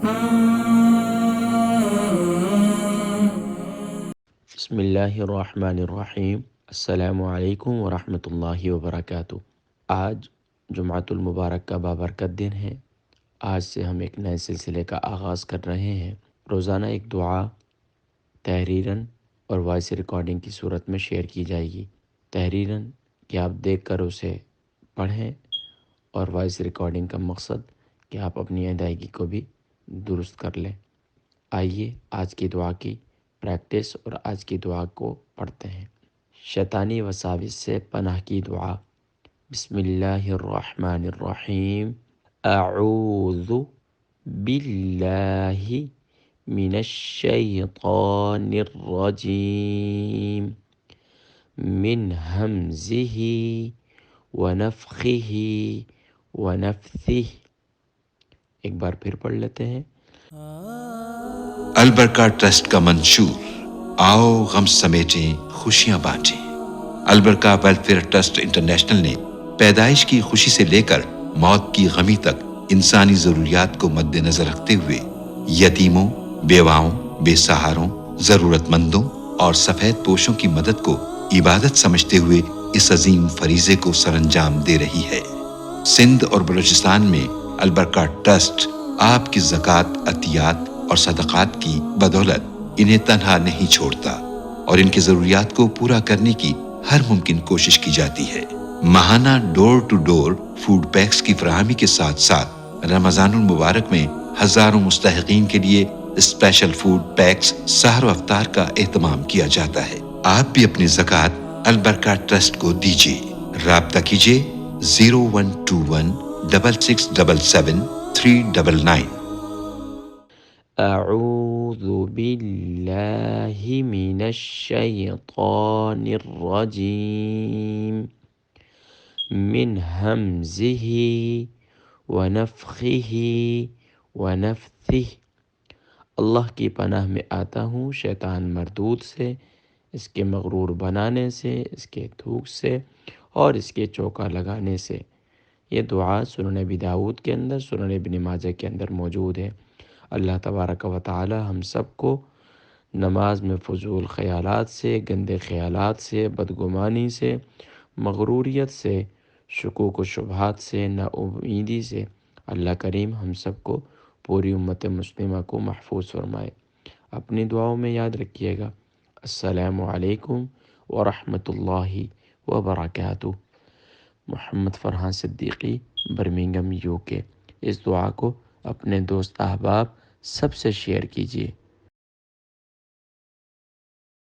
بسم اللہ الرحمن الرحیم۔ السلام علیکم ورحمۃ اللہ وبرکاتہ۔ آج جمعۃ المبارک کا بابرکت دن ہے۔ آج سے ہم ایک نئے سلسلے کا آغاز کر رہے ہیں۔ روزانہ ایک دعا تحریراً اور وائس ریکارڈنگ کی صورت میں شیئر کی جائے گی۔ تحریراً کہ آپ دیکھ کر اسے پڑھیں، اور وائس ریکارڈنگ کا مقصد کہ آپ اپنی ادائیگی کو بھی درست کر لیں۔ آئیے آج کی دعا کی پریکٹس اور آج کی دعا کو پڑھتے ہیں۔ شیطانی وساوس سے پناہ کی دعا۔ بسم اللہ الرحمن الرحیم۔ اعوذ باللہ من الشیطان الرجیم من ہمزہ ونفخہ ونفثہ۔ ایک بار پھر پڑھ لیتے ہیں۔ البرکہ ٹرسٹ کا منشور، آؤ غم سمیٹیں خوشیاں بانٹیں۔ البرکہ ویلفیئر ٹرسٹ انٹرنیشنل نے پیدائش کی خوشی سے لے کر موت کی غمی تک انسانی ضروریات کو مد نظر رکھتے ہوئے یتیموں، بیواؤں، بے سہاروں، ضرورت مندوں اور سفید پوشوں کی مدد کو عبادت سمجھتے ہوئے اس عظیم فریضے کو سر انجام دے رہی ہے۔ سندھ اور بلوچستان میں البرکہ ٹرسٹ آپ کی زکوٰۃ، عطیات اور صدقات کی بدولت انہیں تنہا نہیں چھوڑتا، اور ان کی ضروریات کو پورا کرنے کی ہر ممکن کوشش کی جاتی ہے۔ ماہانہ ڈور ٹو ڈور فوڈ پیکس کی فراہمی کے ساتھ ساتھ رمضان المبارک میں ہزاروں مستحقین کے لیے اسپیشل فوڈ پیکس سحر و افطار کا اہتمام کیا جاتا ہے۔ آپ بھی اپنی زکوٰۃ البرکہ ٹرسٹ کو دیجیے۔ رابطہ کیجیے 0121 6677 399۔ اعوذ باللہ من الشیطان الرجیم من ہمزہ ونفخہ ونفثہ۔ اللہ کی پناہ میں آتا ہوں شیطان مردود سے، اس کے مغرور بنانے سے، اس کے تھوک سے اور اس کے چوکا لگانے سے۔ یہ دعا سنن ابی داؤد کے اندر، سنن ابن ماجہ کے اندر موجود ہے۔ اللہ تبارک و تعالی ہم سب کو نماز میں فضول خیالات سے، گندے خیالات سے، بدگمانی سے، مغروریت سے، شکوک و شبہات سے، نا امیدی سے اللہ کریم ہم سب کو، پوری امت مسلمہ کو محفوظ فرمائے۔ اپنی دعاؤں میں یاد رکھیے گا۔ السلام علیکم ورحمۃ اللہ وبرکاتہ۔ محمد فرحان صدیقی، برمنگھم UK۔ اس دعا کو اپنے دوست احباب سب سے شیئر کیجیے۔